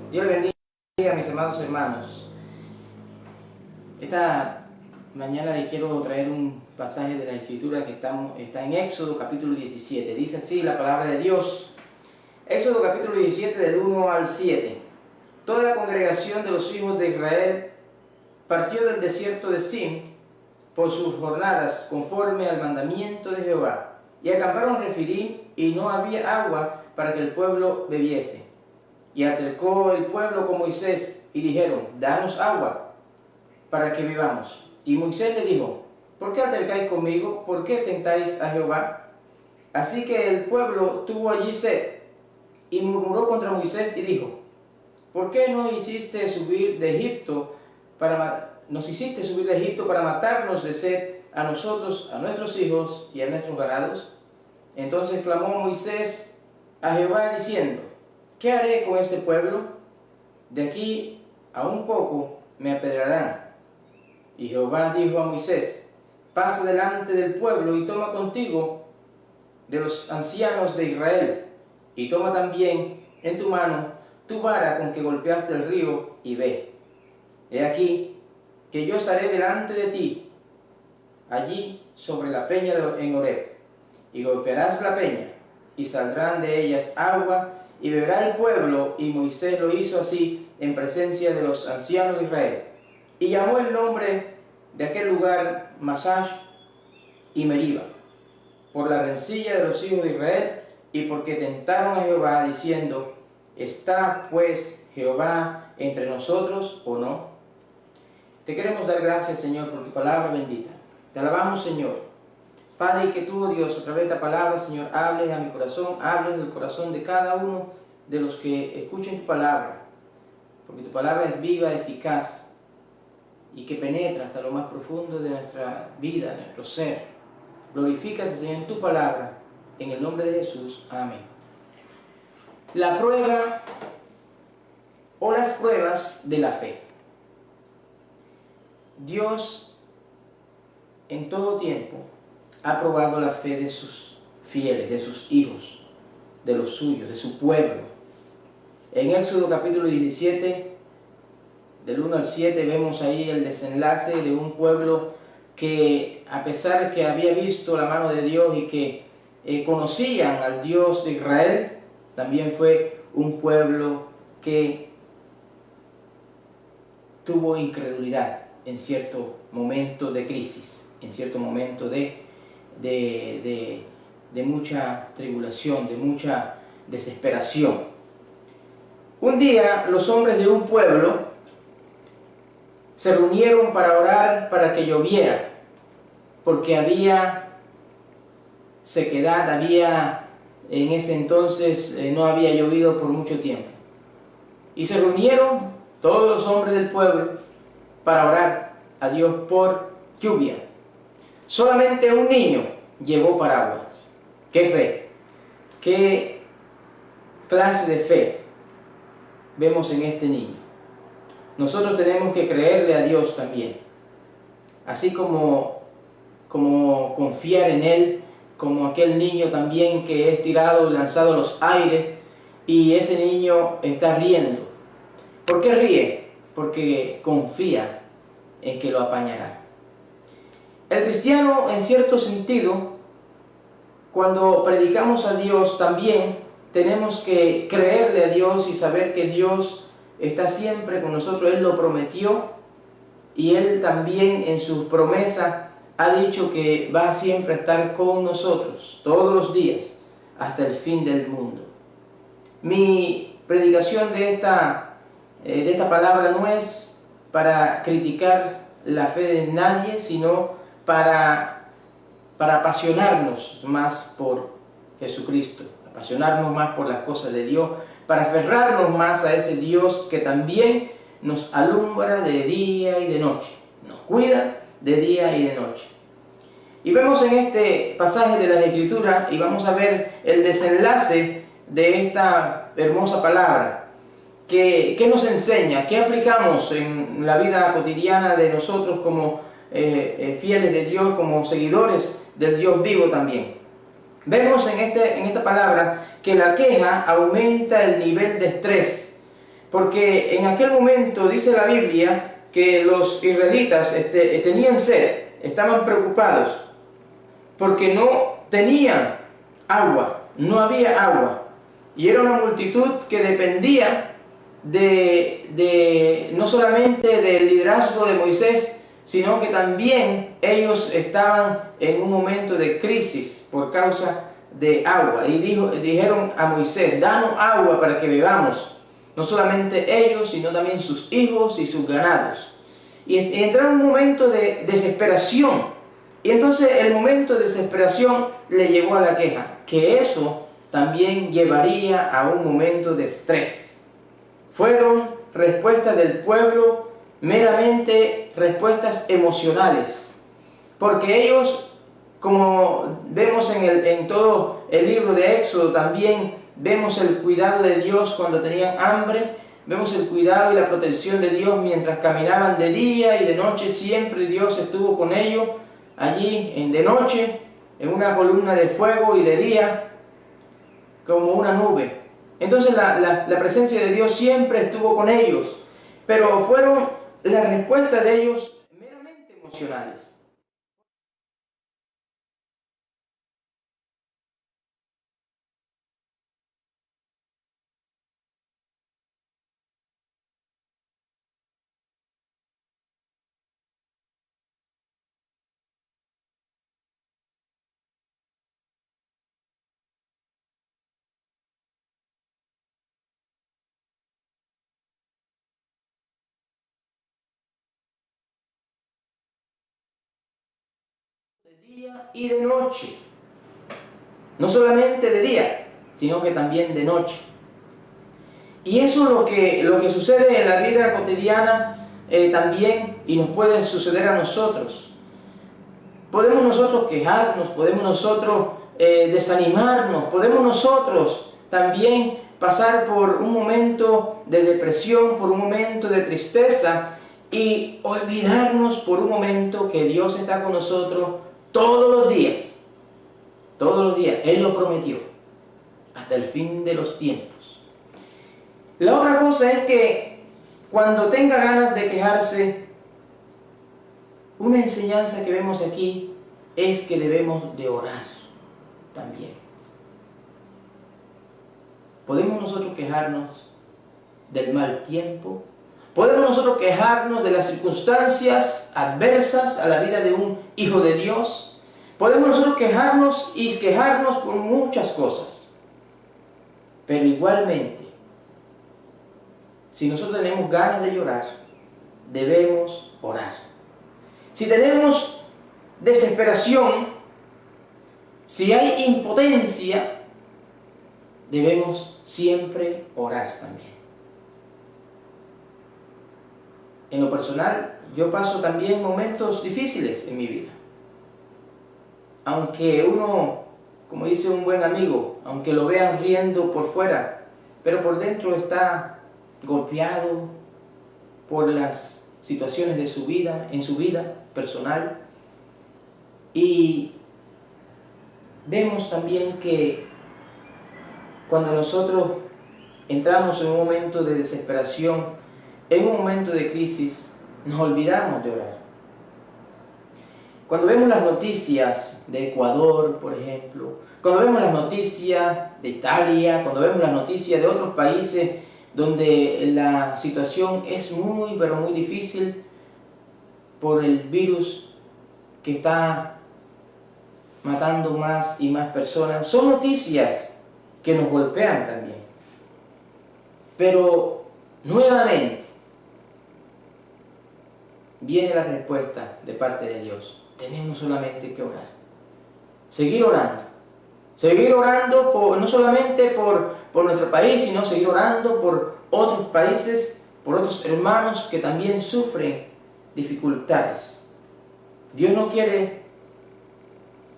Dios le bendiga, mis amados hermanos. Esta mañana les quiero traer un pasaje de la Escritura que está en Éxodo capítulo 17. Dice así la palabra de Dios. Éxodo capítulo 17 del 1 al 7. Toda la congregación de los hijos de Israel partió del desierto de Sin por sus jornadas conforme al mandamiento de Jehová, y acamparon en Refidim, y no había agua para que el pueblo bebiese. Y acercó el pueblo con Moisés, y dijeron: danos agua para que bebamos. Y Moisés le dijo: ¿por qué altercáis conmigo? ¿Por qué tentáis a Jehová? Así que el pueblo tuvo allí sed, y murmuró contra Moisés y dijo: ¿por qué nos hiciste subir de Egipto para matarnos de sed a nosotros, a nuestros hijos y a nuestros ganados? Entonces clamó Moisés a Jehová diciendo: ¿qué haré con este pueblo? De aquí a un poco me apedrearán. Y Jehová dijo a Moisés: pasa delante del pueblo y toma contigo de los ancianos de Israel, y toma también en tu mano tu vara con que golpeaste el río, y ve. He aquí que yo estaré delante de ti, allí sobre la peña en Horeb, y golpearás la peña, y saldrán de ellas agua, y beberá el pueblo. Y Moisés lo hizo así en presencia de los ancianos de Israel. Y llamó el nombre de aquel lugar Masash y Meriba, por la rencilla de los hijos de Israel, y porque tentaron a Jehová, diciendo: ¿está pues Jehová entre nosotros o no? Te queremos dar gracias, Señor, por tu palabra bendita. Te alabamos, Señor. Padre, y que tú, Dios, a través de esta palabra, Señor, hables a mi corazón, hables del corazón de cada uno de los que escuchen tu palabra, porque tu palabra es viva, eficaz, y que penetra hasta lo más profundo de nuestra vida, de nuestro ser. Glorifícate, Señor, en tu palabra, en el nombre de Jesús. Amén. La prueba o las pruebas de la fe. Dios en todo tiempo ha probado la fe de sus fieles, de sus hijos, de los suyos, de su pueblo. En Éxodo capítulo 17, del 1 al 7, vemos ahí el desenlace de un pueblo que, a pesar de que había visto la mano de Dios y que conocían al Dios de Israel, también fue un pueblo que tuvo incredulidad en cierto momento de crisis, en cierto momento de mucha tribulación, de mucha desesperación. Un día los hombres de un pueblo se reunieron para orar para que lloviera, porque había sequedad, en ese entonces no había llovido por mucho tiempo. Y se reunieron todos los hombres del pueblo para orar a Dios por lluvia. Solamente un niño llevó paraguas. ¡Qué fe! ¿Qué clase de fe vemos en este niño? Nosotros tenemos que creerle a Dios también, así como confiar en Él, como aquel niño también que es tirado y lanzado a los aires, y ese niño está riendo. ¿Por qué ríe? Porque confía en que lo apañará. El cristiano, en cierto sentido, cuando predicamos a Dios, también tenemos que creerle a Dios y saber que Dios está siempre con nosotros. Él lo prometió, y Él también en sus promesas ha dicho que va siempre a estar con nosotros todos los días hasta el fin del mundo. Mi predicación de esta palabra no es para criticar la fe de nadie, sino para apasionarnos más por Jesucristo, apasionarnos más por las cosas de Dios, para aferrarnos más a ese Dios que también nos alumbra de día y de noche, nos cuida de día y de noche. Y vemos en este pasaje de las Escrituras, y vamos a ver el desenlace de esta hermosa palabra. ¿Qué nos enseña? ¿Qué aplicamos en la vida cotidiana de nosotros como fieles de Dios, como seguidores del Dios vivo también? Vemos en esta palabra que la queja aumenta el nivel de estrés, porque en aquel momento dice la Biblia que los israelitas tenían sed, estaban preocupados, porque no tenían agua, no había agua. Y era una multitud que dependía no solamente del liderazgo de Moisés, sino que también ellos estaban en un momento de crisis por causa de agua. Y dijeron a Moisés: danos agua para que bebamos. No solamente ellos, sino también sus hijos y sus ganados. Y entraron en un momento de desesperación. Y entonces el momento de desesperación le llevó a la queja, que eso también llevaría a un momento de estrés. Fueron respuestas del pueblo, meramente respuestas emocionales, porque ellos, como vemos en todo el libro de Éxodo, también vemos el cuidado de Dios cuando tenían hambre, vemos el cuidado y la protección de Dios mientras caminaban de día y de noche. Siempre Dios estuvo con ellos allí, de noche, en una columna de fuego, y de día como una nube. Entonces la presencia de Dios siempre estuvo con ellos, pero fueron las respuestas de ellos meramente emocionales. De día y de noche. No solamente de día, sino que también de noche. Y eso es lo que sucede en la vida cotidiana también, y nos puede suceder a nosotros. Podemos nosotros quejarnos, podemos nosotros desanimarnos, podemos nosotros también pasar por un momento de depresión, por un momento de tristeza, y olvidarnos por un momento que Dios está con nosotros todos los días. Todos los días. Él lo prometió, hasta el fin de los tiempos. La otra cosa es que cuando tenga ganas de quejarse, una enseñanza que vemos aquí es que debemos de orar también. ¿Podemos nosotros quejarnos del mal tiempo? ¿Podemos nosotros quejarnos de las circunstancias adversas a la vida de un hijo de Dios? Podemos nosotros quejarnos por muchas cosas. Pero igualmente, si nosotros tenemos ganas de llorar, debemos orar. Si tenemos desesperación, si hay impotencia, debemos siempre orar también. En lo personal, yo paso también momentos difíciles en mi vida. Aunque uno, como dice un buen amigo, aunque lo vean riendo por fuera, pero por dentro está golpeado por las situaciones de su vida, en su vida personal. Y vemos también que cuando nosotros entramos en un momento de desesperación, en un momento de crisis, nos olvidamos de orar. Cuando vemos las noticias de Ecuador, por ejemplo, cuando vemos las noticias de Italia, cuando vemos las noticias de otros países donde la situación es muy, pero muy difícil por el virus que está matando más y más personas, son noticias que nos golpean también. Pero nuevamente viene la respuesta de parte de Dios. Tenemos solamente que orar. Seguir orando. Seguir orando no solamente por nuestro país, sino seguir orando por otros países, por otros hermanos que también sufren dificultades. Dios no quiere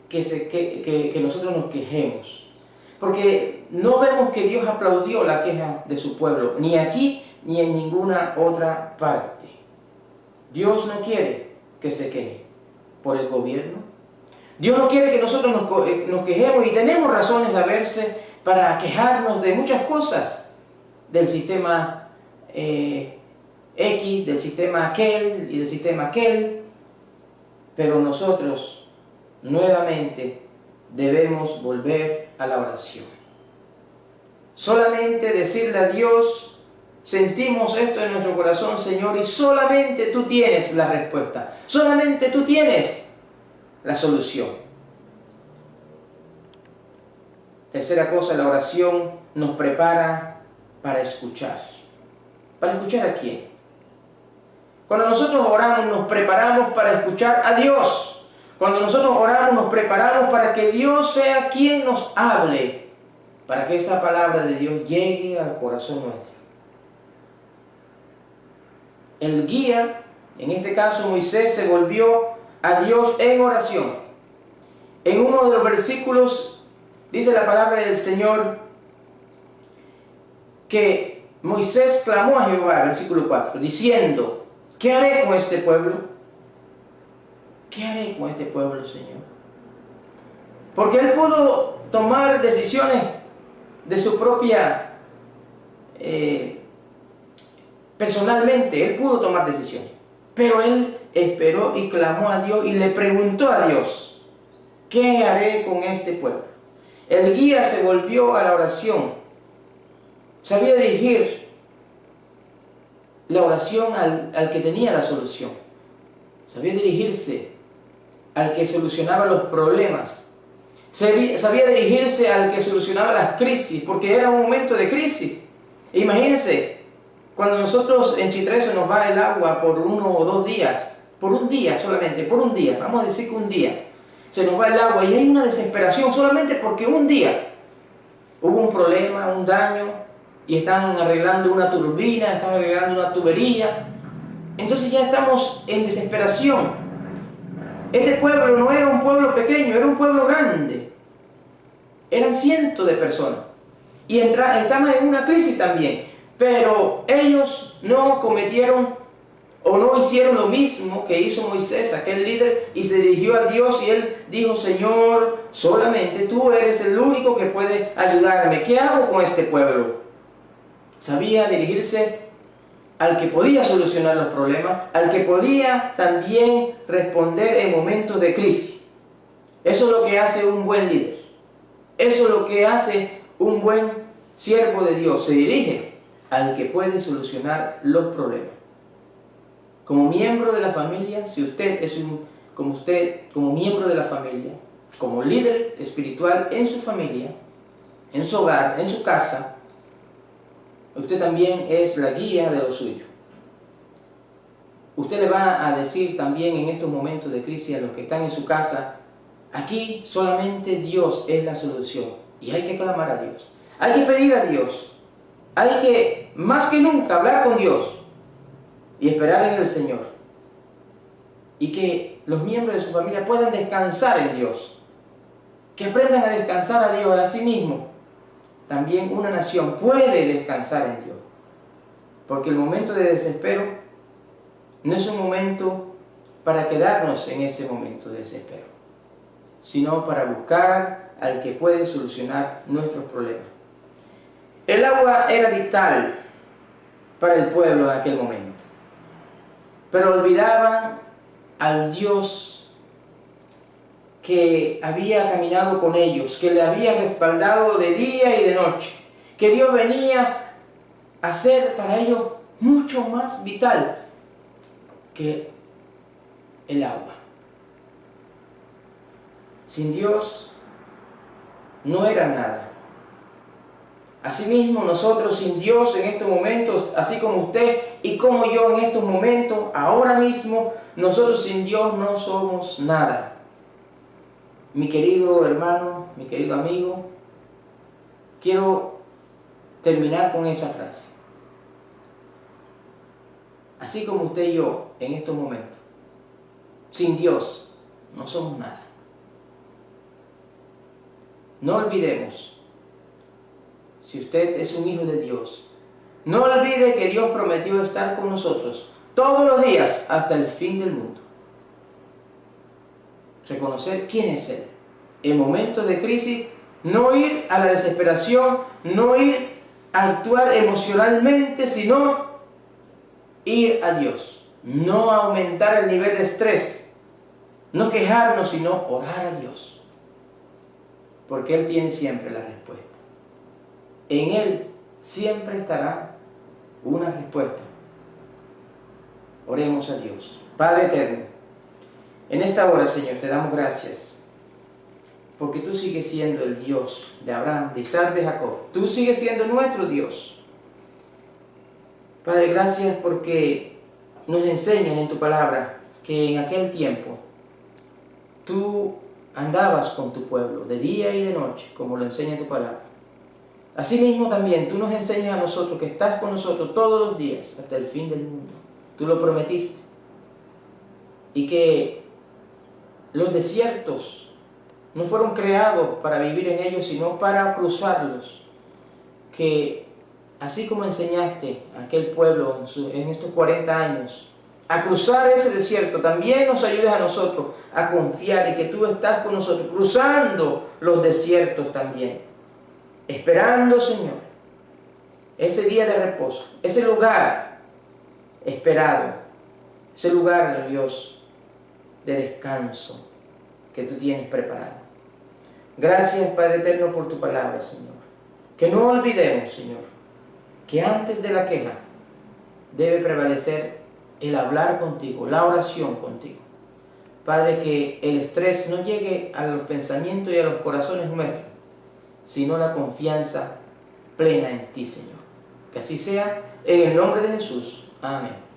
que nosotros nos quejemos, porque no vemos que Dios aplaudió la queja de su pueblo, ni aquí ni en ninguna otra parte. Dios no quiere que se queje por el gobierno. Dios no quiere que nosotros nos quejemos, y tenemos razones de haberse para quejarnos de muchas cosas, del sistema X, del sistema aquel y del sistema aquel, pero nosotros nuevamente debemos volver a la oración. Solamente decirle a Dios, sentimos esto en nuestro corazón, Señor, y solamente tú tienes la respuesta, solamente tú tienes la solución. Tercera cosa, la oración nos prepara para escuchar. ¿Para escuchar a quién? Cuando nosotros oramos, nos preparamos para escuchar a Dios. Cuando nosotros oramos, nos preparamos para que Dios sea quien nos hable, para que esa palabra de Dios llegue al corazón nuestro. El guía, en este caso Moisés, se volvió a Dios en oración. En uno de los versículos dice la palabra del Señor que Moisés clamó a Jehová, versículo 4, diciendo: ¿qué haré con este pueblo? ¿Qué haré con este pueblo, Señor? Porque él pudo tomar decisiones de su propia, personalmente, él pudo tomar decisiones. Pero él esperó y clamó a Dios y le preguntó a Dios: ¿qué haré con este pueblo? El guía se volvió a la oración. Sabía dirigir la oración al que tenía la solución. Sabía dirigirse al que solucionaba los problemas. Sabía dirigirse al que solucionaba las crisis, porque era un momento de crisis. Imagínense, cuando nosotros en Chitré se nos va el agua por 1 o 2 días, por un día solamente, por un día, vamos a decir que un día, se nos va el agua y hay una desesperación solamente porque un día hubo un problema, un daño, y están arreglando una turbina, están arreglando una tubería. Entonces ya estamos en desesperación. Este pueblo no era un pueblo pequeño, era un pueblo grande. Eran cientos de personas. Y estaban en una crisis también. Pero ellos no cometieron o no hicieron lo mismo que hizo Moisés, aquel líder, y se dirigió a Dios y él dijo: Señor, solamente tú eres el único que puede ayudarme. ¿Qué hago con este pueblo? Sabía dirigirse al que podía solucionar los problemas, al que podía también responder en momentos de crisis. Eso es lo que hace un buen líder. Eso es lo que hace un buen siervo de Dios. Se dirige al que puede solucionar los problemas. Como miembro de la familia, si usted es como miembro de la familia, como líder espiritual en su familia, en su hogar, en su casa, usted también es la guía de lo suyo. Usted le va a decir también en estos momentos de crisis a los que están en su casa: aquí solamente Dios es la solución. Y hay que clamar a Dios. Hay que pedir a Dios. Hay que, más que nunca, hablar con Dios y esperar en el Señor. Y que los miembros de su familia puedan descansar en Dios. Que aprendan a descansar a Dios a sí mismo. También una nación puede descansar en Dios. Porque el momento de desespero no es un momento para quedarnos en ese momento de desespero, sino para buscar al que puede solucionar nuestros problemas. El agua era vital para el pueblo en aquel momento, pero olvidaban al Dios que había caminado con ellos, que le había respaldado de día y de noche, que Dios venía a ser para ellos mucho más vital que el agua. Sin Dios no era nada. Asimismo, nosotros sin Dios en estos momentos, así como usted y como yo en estos momentos, ahora mismo, nosotros sin Dios no somos nada. Mi querido hermano, mi querido amigo, quiero terminar con esa frase. Así como usted y yo en estos momentos, sin Dios no somos nada. No olvidemos, si usted es un hijo de Dios, no olvide que Dios prometió estar con nosotros todos los días hasta el fin del mundo. Reconocer quién es Él. En momentos de crisis, no ir a la desesperación, no ir a actuar emocionalmente, sino ir a Dios, no aumentar el nivel de estrés, no quejarnos, sino orar a Dios, porque Él tiene siempre la respuesta. En Él siempre estará una respuesta. Oremos a Dios. Padre eterno, en esta hora, Señor, te damos gracias, porque tú sigues siendo el Dios de Abraham, de Isaac, de Jacob. Tú sigues siendo nuestro Dios. Padre, gracias porque nos enseñas en tu palabra que en aquel tiempo tú andabas con tu pueblo de día y de noche, como lo enseña tu palabra. Asimismo también tú nos enseñas a nosotros que estás con nosotros todos los días hasta el fin del mundo. Tú lo prometiste. Y que los desiertos no fueron creados para vivir en ellos, sino para cruzarlos. Que así como enseñaste a aquel pueblo en estos 40 años a cruzar ese desierto, también nos ayudes a nosotros a confiar y que tú estás con nosotros cruzando los desiertos también. Esperando, Señor, ese día de reposo, ese lugar esperado, ese lugar, Dios, de descanso que tú tienes preparado. Gracias, Padre eterno, por tu palabra, Señor. Que no olvidemos, Señor, que antes de la queja debe prevalecer el hablar contigo, la oración contigo. Padre, que el estrés no llegue a los pensamientos y a los corazones nuestros, sino la confianza plena en ti, Señor. Que así sea, en el nombre de Jesús. Amén.